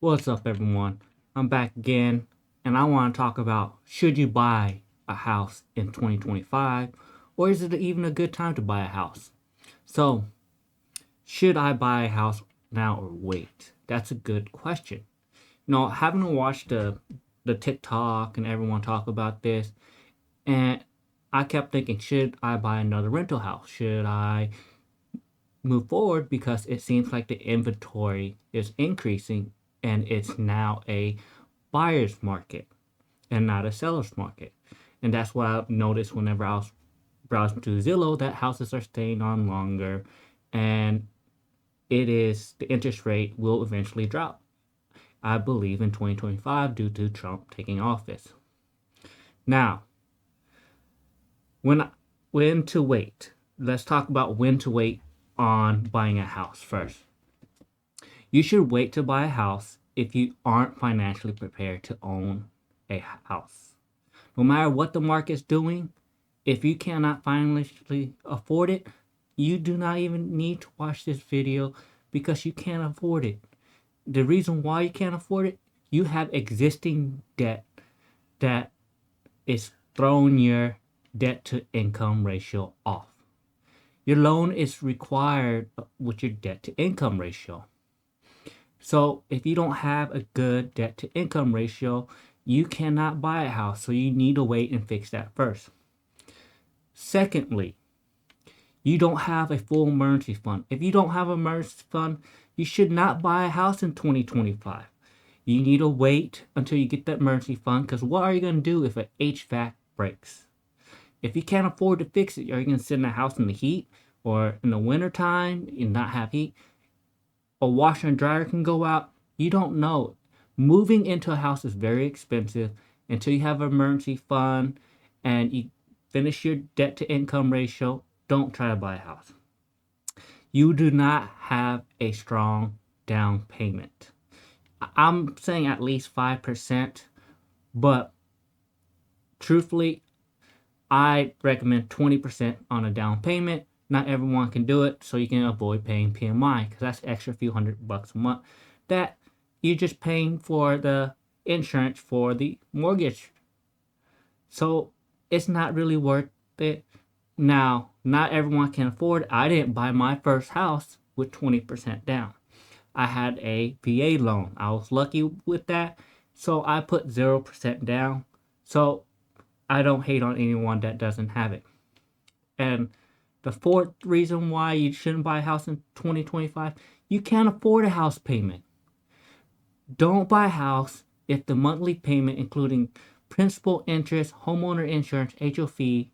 What's up, everyone? I'm back again, and I want to talk about should you buy a house in 2025, or is it even a good time to buy a house? So, should I buy a house now or wait? That's a good question. Having watched the TikTok and everyone talk about this, and I kept thinking, should I buy another rental house? Should I move forward because it seems like the inventory is increasing and it's now a buyer's market and not a seller's market. And that's what I've noticed whenever I was browsing through Zillow, that houses are staying on longer and the interest rate will eventually drop. I believe in 2025 due to Trump taking office. Now, when when to wait. Let's talk about when to wait on buying a house first. You should wait to buy a house if you aren't financially prepared to own a house. No matter what the market's doing, if you cannot financially afford it, you do not even need to watch this video because you can't afford it. The reason why you can't afford it, you have existing debt that is throwing your debt to income ratio off. Your loan is required with your debt to income ratio. So if you don't have a good debt to income ratio, you cannot buy a house. So you need to wait and fix that first. Secondly, you don't have a full emergency fund. If you don't have an emergency fund, you should not buy a house in 2025. You need to wait until you get that emergency fund because what are you going to do if an HVAC breaks? If you can't afford to fix it, are you going to sit in the house in the heat or in the wintertime and not have heat? A washer and dryer can go out. You don't know. Moving into a house is very expensive until you have an emergency fund and you finish your debt to income ratio. Don't try to buy a house. You do not have a strong down payment. I'm saying at least 5%, but truthfully, I recommend 20% on a down payment. Not everyone can do it, so you can avoid paying PMI because that's extra few $100 a month that you're just paying for the insurance for the mortgage. So it's not really worth it. Now, not everyone can afford it. I didn't buy my first house with 20% down. I had a VA loan. I was lucky with that, so I put 0% down. So I don't hate on anyone that doesn't have it. And the fourth reason why you shouldn't buy a house in 2025, you can't afford a house payment. Don't buy a house if the monthly payment, including principal, interest, homeowner insurance, HOV,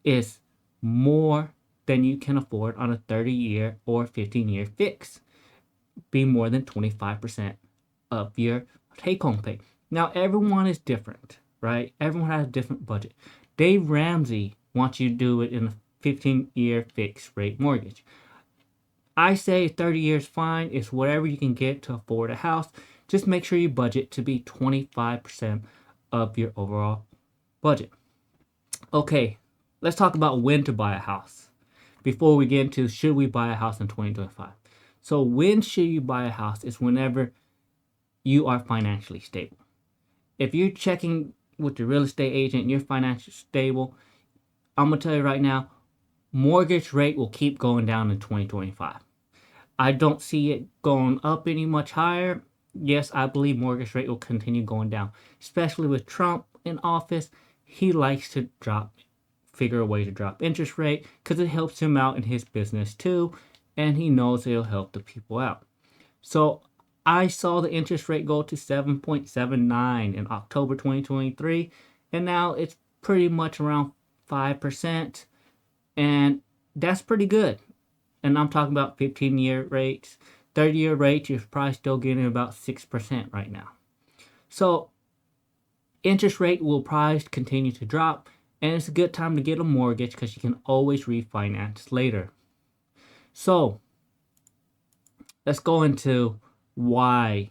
is more than you can afford on a 30-year or 15-year fix. Be more than 25% of your take-home pay. Now, everyone is different, right? Everyone has a different budget. Dave Ramsey wants you to do it in a 15-year fixed rate mortgage. I say 30 years fine. It's whatever you can get to afford a house. Just make sure you budget to be 25% of your overall budget. Okay, let's talk about when to buy a house before we get into should we buy a house in 2025. So when should you buy a house is whenever you are financially stable. If you're checking with the real estate agent and you're financially stable, I'm going to tell you right now, mortgage rate will keep going down in 2025. I don't see it going up any much higher. Yes, I believe mortgage rate will continue going down, especially with Trump in office. He likes to figure a way to drop interest rate because it helps him out in his business too, and he knows it'll help the people out. So I saw the interest rate go to 7.79 in October 2023, and now it's pretty much around 5%, and that's pretty good. And I'm talking about 15-year rates. 30-year rates, you're probably still getting about 6% right now. So interest rate will probably continue to drop, and it's a good time to get a mortgage because you can always refinance later. So let's go into why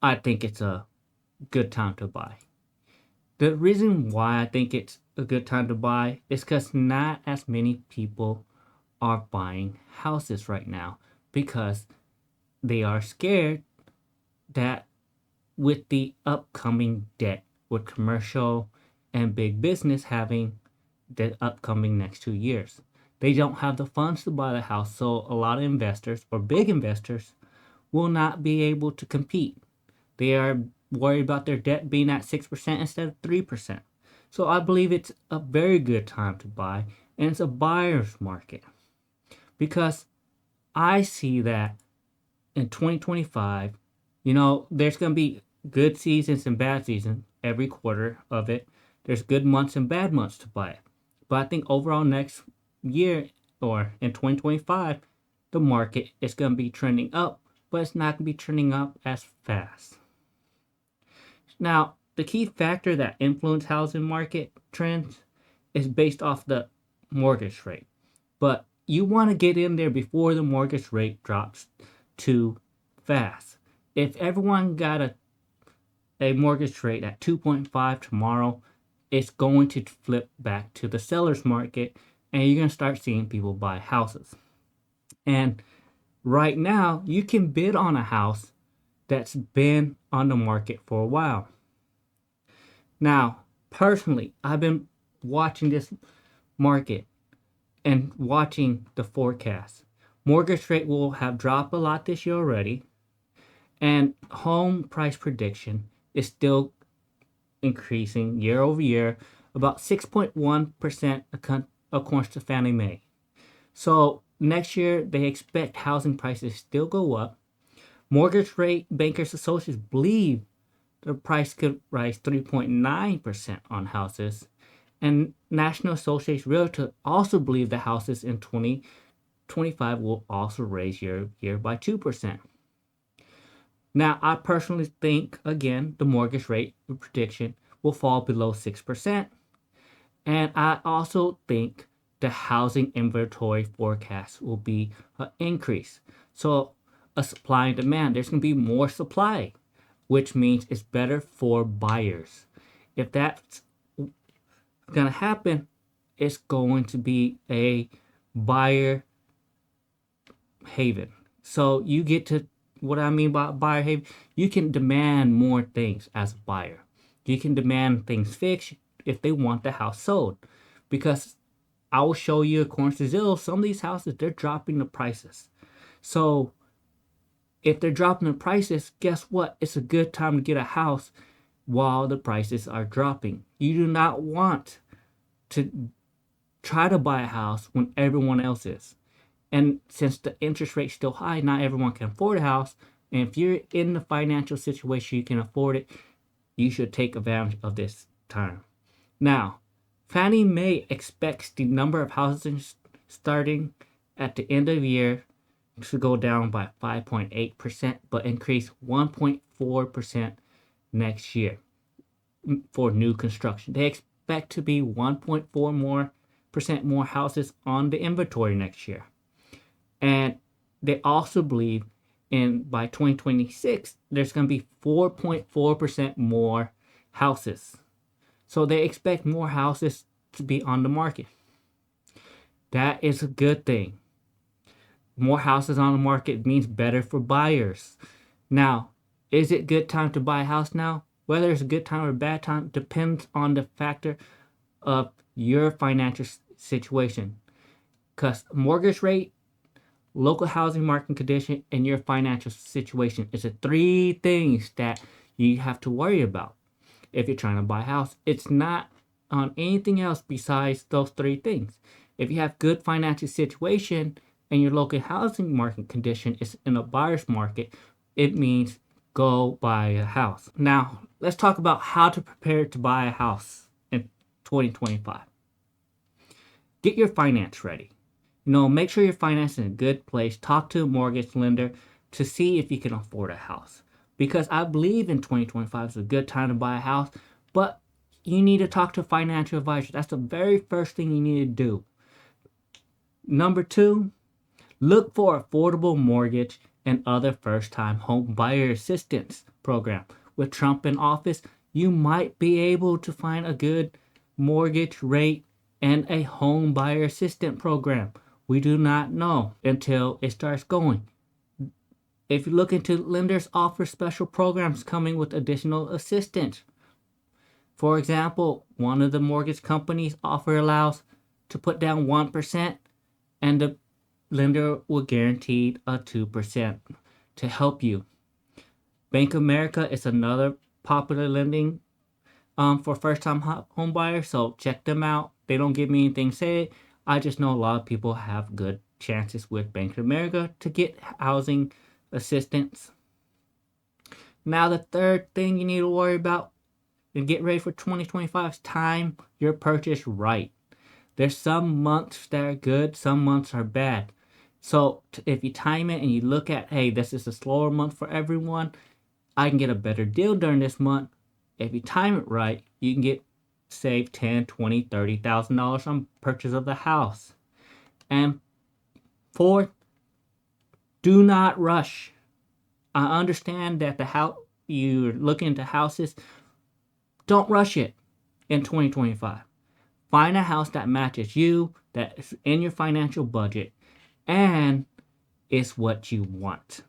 I think it's a good time to buy. The reason why I think it's a good time to buy is because not as many people are buying houses right now because they are scared that with the upcoming debt, with commercial and big business having the upcoming next 2 years, they don't have the funds to buy the house. So a lot of investors or big investors will not be able to compete. They are worried about their debt being at 6% instead of 3%. So I believe it's a very good time to buy, and it's a buyer's market because I see that in 2025, there's going to be good seasons and bad seasons every quarter of it. There's good months and bad months to buy it. But I think overall next year or in 2025, the market is going to be trending up, but it's not going to be trending up as fast. Now, the key factor that influences housing market trends is based off the mortgage rate. But you want to get in there before the mortgage rate drops too fast. If everyone got a mortgage rate at 2.5 tomorrow, it's going to flip back to the seller's market and you're going to start seeing people buy houses. And right now, you can bid on a house that's been on the market for a while. Now, personally, I've been watching this market and watching the forecast. Mortgage rate will have dropped a lot this year already, and home price prediction is still increasing year over year, about 6.1% according to Fannie Mae. So next year, they expect housing prices still go up. Mortgage rate bankers associates believe the price could rise 3.9% on houses. And National Association Realtor also believe the houses in 2025 will also raise year by 2%. Now, I personally think, again, the mortgage rate prediction will fall below 6%. And I also think the housing inventory forecast will be an increase. So a supply and demand, there's going to be more supply, which means it's better for buyers. If that's going to happen, it's going to be a buyer haven. So you get to, what I mean by buyer haven, you can demand more things as a buyer. You can demand things fixed if they want the house sold. Because I will show you, according to Zillow, some of these houses, they're dropping the prices. So if they're dropping the prices, guess what? It's a good time to get a house while the prices are dropping. You do not want to try to buy a house when everyone else is. And since the interest rate's still high, not everyone can afford a house. And if you're in the financial situation you can afford it, you should take advantage of this time. Now, Fannie Mae expects the number of houses starting at the end of the year to go down by 5.8%, but increase 1.4% next year for new construction. They expect to be 1.4% more houses on the inventory next year. And they also believe by 2026, there's going to be 4.4% more houses. So they expect more houses to be on the market. That is a good thing. More houses on the market means better for buyers. Now, is it a good time to buy a house now? Whether it's a good time or a bad time depends on the factor of your financial situation. Because mortgage rate, local housing market condition, and your financial situation is the three things that you have to worry about if you're trying to buy a house. It's not on anything else besides those three things. If you have good financial situation and your local housing market condition is in a buyer's market, it means go buy a house. Now, let's talk about how to prepare to buy a house in 2025. Get your finance ready. Make sure your finance is in a good place. Talk to a mortgage lender to see if you can afford a house. Because I believe in 2025 is a good time to buy a house, but you need to talk to a financial advisor. That's the very first thing you need to do. Number 2, look for affordable mortgage and other first-time home buyer assistance program. With Trump in office, you might be able to find a good mortgage rate and a home buyer assistance program. We do not know until it starts going. If you look into lenders offer special programs coming with additional assistance. For example, one of the mortgage companies allows to put down 1% and the lender will guarantee a 2% to help you. Bank of America is another popular lending for first-time home buyers, so check them out. They don't give me anything to say. I just know a lot of people have good chances with Bank of America to get housing assistance. Now, the third thing you need to worry about and get ready for 2025 is time your purchase right. There's some months that are good, some months are bad. So if you time it and you look at, hey, this is a slower month for everyone, I can get a better deal during this month. If you time it right, you can save $10,000, $20,000, $30,000 on purchase of the house. And fourth, do not rush. I understand that you're looking into houses. Don't rush it in 2025. Find a house that matches you, that is in your financial budget, and is what you want.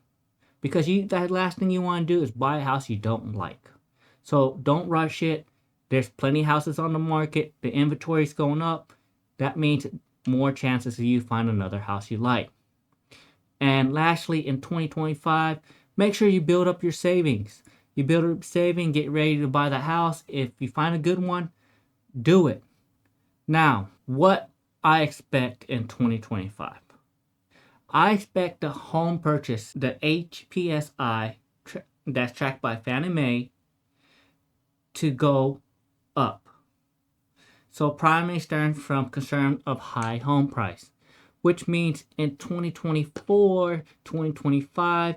Because that last thing you want to do is buy a house you don't like. So don't rush it. There's plenty of houses on the market. The inventory is going up. That means more chances of you find another house you like. And lastly, in 2025, make sure you build up your savings. You build up savings, get ready to buy the house. If you find a good one, do it. Now, what I expect in 2025. I expect the home purchase, the HPSI, that's tracked by Fannie Mae, to go up. So primarily starting from concern of high home price, which means in 2024, 2025,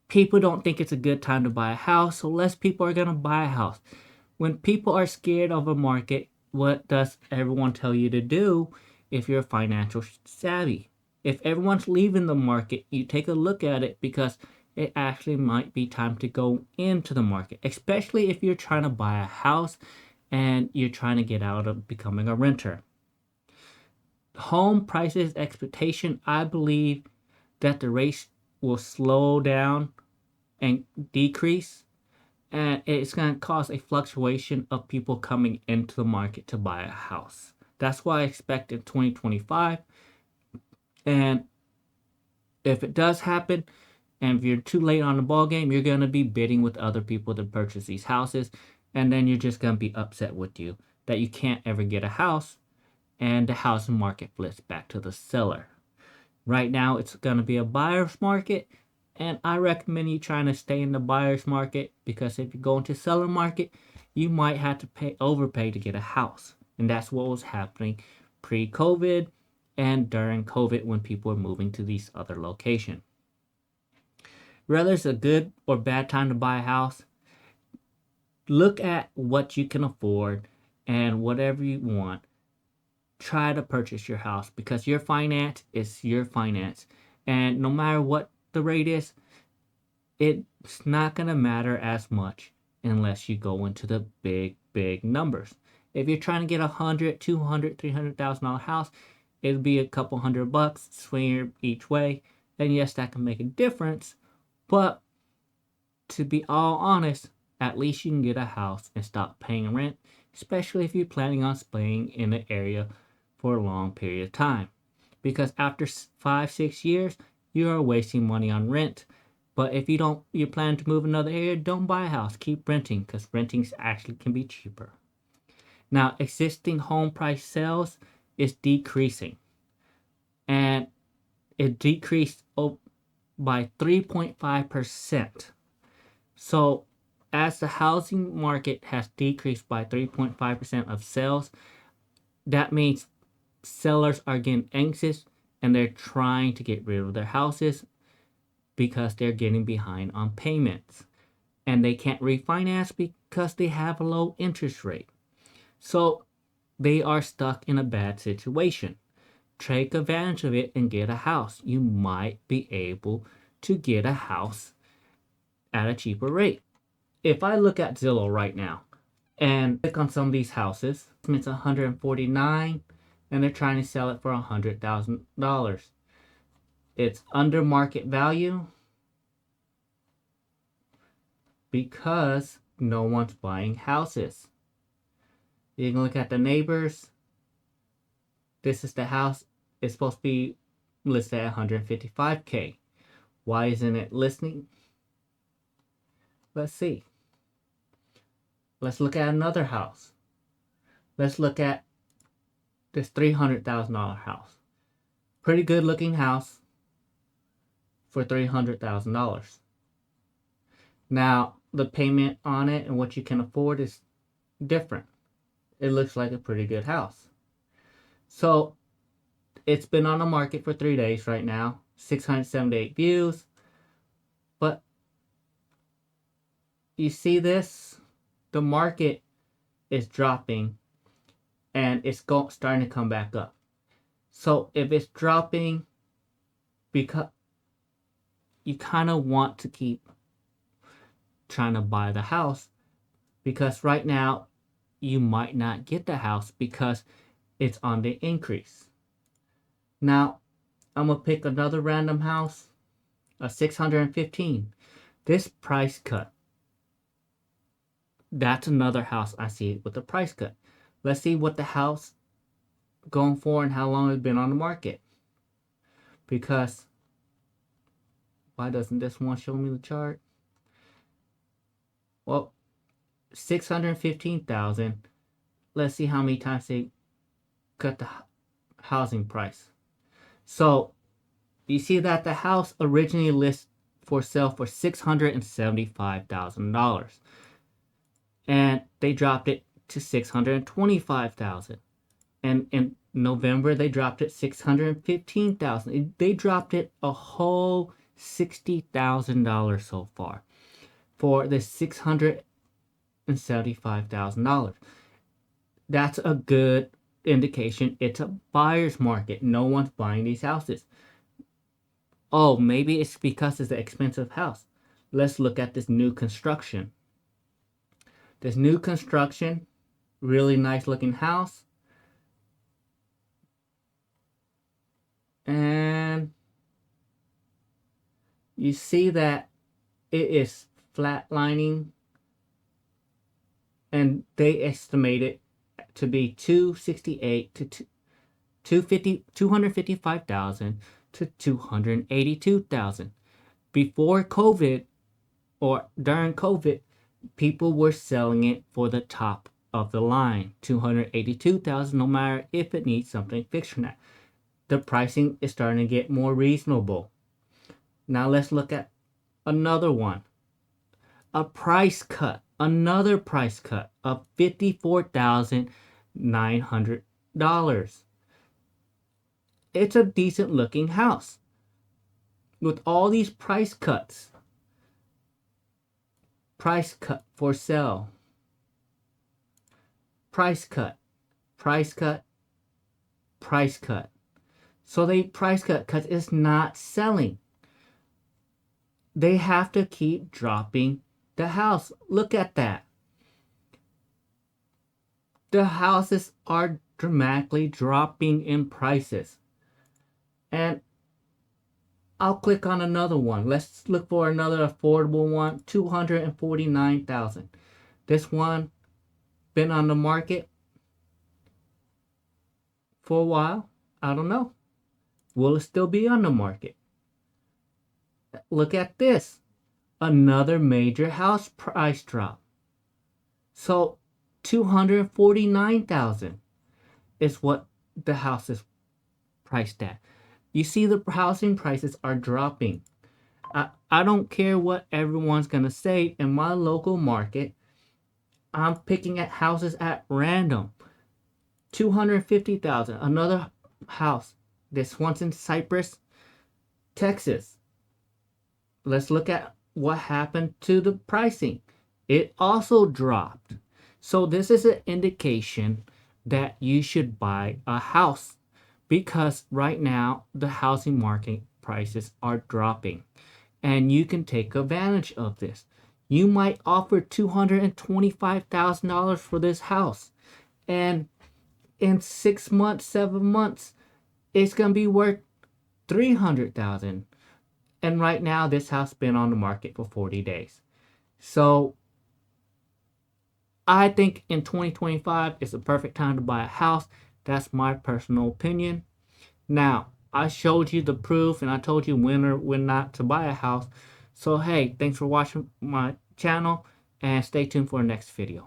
people don't think it's a good time to buy a house, so less people are going to buy a house. When people are scared of a market, what does everyone tell you to do if you're financial savvy? If everyone's leaving the market, you take a look at it because it actually might be time to go into the market, especially if you're trying to buy a house and you're trying to get out of becoming a renter. Home prices expectation, I believe that the rates will slow down and decrease, and it's going to cause a fluctuation of people coming into the market to buy a house. That's what I expect in 2025. And if it does happen, and if you're too late on the ball game, you're going to be bidding with other people to purchase these houses, and then you're just going to be upset with you that you can't ever get a house, and the housing market flips back to the seller. Right now, it's going to be a buyer's market, and I recommend you trying to stay in the buyer's market, because if you go into seller market, you might have to overpay to get a house. And that's what was happening pre-COVID and during COVID when people were moving to these other locations. Whether it's a good or bad time to buy a house, look at what you can afford and whatever you want. Try to purchase your house, because your finance is your finance. And no matter what the rate is, it's not going to matter as much unless you go into the big numbers. If you're trying to get $100,000, $200,000, $300,000 house, it'll be a couple $100 swing each way. And yes, that can make a difference. But to be all honest, at least you can get a house and stop paying rent, especially if you're planning on staying in the area for a long period of time. Because after 5-6 years, you are wasting money on rent. But if you plan to move another area, don't buy a house. Keep renting, because renting actually can be cheaper. Now, existing home price sales is decreasing. And it decreased by 3.5%. So as the housing market has decreased by 3.5% of sales, that means sellers are getting anxious and they're trying to get rid of their houses because they're getting behind on payments. And they can't refinance because they have a low interest rate. So they are stuck in a bad situation. Take advantage of it and get a house. You might be able to get a house at a cheaper rate. If I look at Zillow right now and click on some of these houses, it's $149,000 and they're trying to sell it for $100,000. It's under market value because no one's buying houses. You can look at the neighbors. This is the house. It's supposed to be listed at 155K. Why isn't it listing? Let's see. Let's look at another house. Let's look at this $300,000 house. Pretty good looking house for $300,000. Now, the payment on it and what you can afford is different. It looks like a pretty good house. So, it's been on the market for 3 days right now. 678 views. But, you see this? The market is dropping and it's starting to come back up. So, if it's dropping, because you kind of want to keep trying to buy the house, because right now you might not get the house because it's on the increase. Now, I'm going to pick another random house, a 615. This price cut. That's another house I see with the price cut. Let's see what the house going for and how long it's been on the market. Because why doesn't this one show me the chart? Well, 615,000. Let's see how many times they cut the housing price. So, you see that the house originally listed for sale for $675,000. And they dropped it to $625,000. And in November, they dropped it $615,000. They dropped it a whole $60,000 so far for the $675,000. That's a good indication it's a buyer's market. No one's buying these houses. Oh, maybe it's because it's an expensive house. Let's look at this new construction. This new construction, really nice looking house. And you see that it is flatlining, and they estimate it to be 268 to 255,000 to 282,000. Before COVID or during COVID, people were selling it for the top of the line, 282,000, no matter if it needs something fixed or not. The pricing is starting to get more reasonable. Now let's look at another one. A price cut. Another price cut of $54,900. It's a decent looking house. With all these price cuts. Price cut for sale. Price cut. Price cut. Price cut. So they price cut because it's not selling. They have to keep dropping the house. Look at that. The houses are dramatically dropping in prices. And I'll click on another one. Let's look for another affordable one. 249,000. This one been on the market for a while. I don't know. Will it still be on the market? Look at this. Another major house price drop. So 249,000 is what the house is priced at. You see, the housing prices are dropping. I don't care what everyone's going to say. In my local market, I'm picking at houses at random. 250,000. Another house. This one's in Cypress, Texas. Let's look at what happened to the pricing. It also dropped. So this is an indication that you should buy a house, because right now the housing market prices are dropping and you can take advantage of this. You might offer $225,000 for this house, and in 6 months, 7 months, it's going to be worth $300,000. And right now, this house has been on the market for 40 days. So I think in 2025, it's a perfect time to buy a house. That's my personal opinion. Now, I showed you the proof and I told you when or when not to buy a house. So, hey, thanks for watching my channel and stay tuned for the next video.